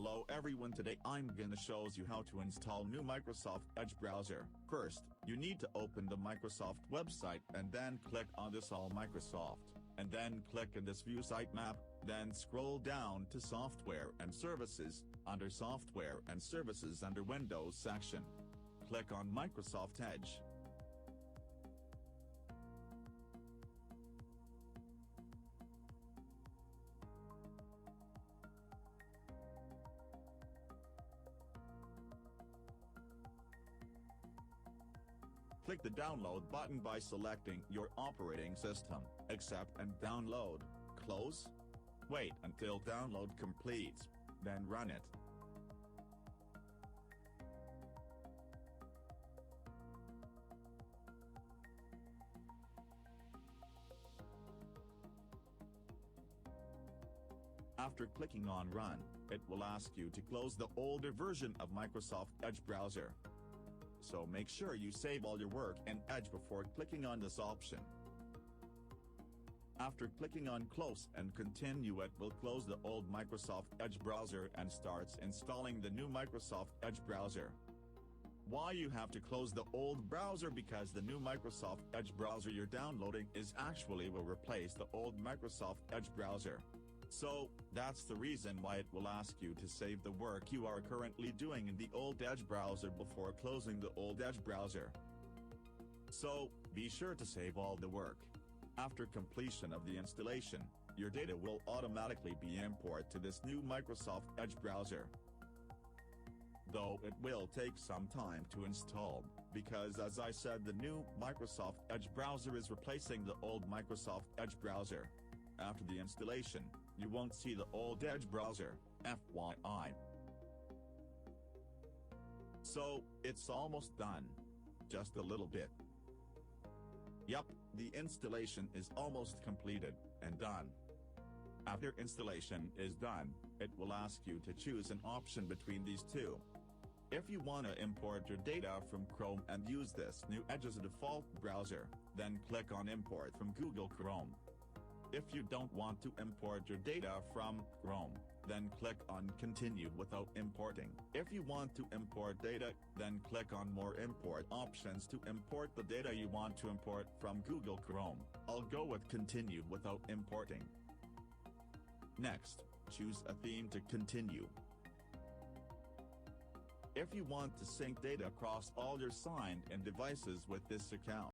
Hello everyone, today I'm gonna shows you how to install new Microsoft Edge browser. First, you need to open the Microsoft website and then click on this All Microsoft, and then click in this View Sitemap, then scroll down to Software and Services. Under Software and Services under Windows section, click on Microsoft Edge. Click the download button by selecting your operating system, accept and download, close. Wait until download completes, then run it. After clicking on Run, it will ask you to close the older version of Microsoft Edge browser. So make sure you save all your work in Edge before clicking on this option. After clicking on Close and Continue, it will close the old Microsoft Edge browser and starts installing the new Microsoft Edge browser. Why you have to close the old browser? Because the new Microsoft Edge browser you're downloading is actually will replace the old Microsoft Edge browser. So, that's the reason why it will ask you to save the work you are currently doing in the old Edge browser before closing the old Edge browser. So, be sure to save all the work. After completion of the installation, your data will automatically be imported to this new Microsoft Edge browser. Though it will take some time to install, because as I said, the new Microsoft Edge browser is replacing the old Microsoft Edge browser. After the installation, you won't see the old Edge browser, FYI. So, it's almost done. Just a little bit. Yup, the installation is almost completed, and done. After installation is done, it will ask you to choose an option between these two. If you want to import your data from Chrome and use this new Edge as a default browser, then click on Import from Google Chrome. If you don't want to import your data from Chrome, then click on Continue without importing. If you want to import data, then click on More Import options to import the data you want to import from Google Chrome. I'll go with Continue without importing. Next, choose a theme to continue. If you want to sync data across all your signed-in devices with this account,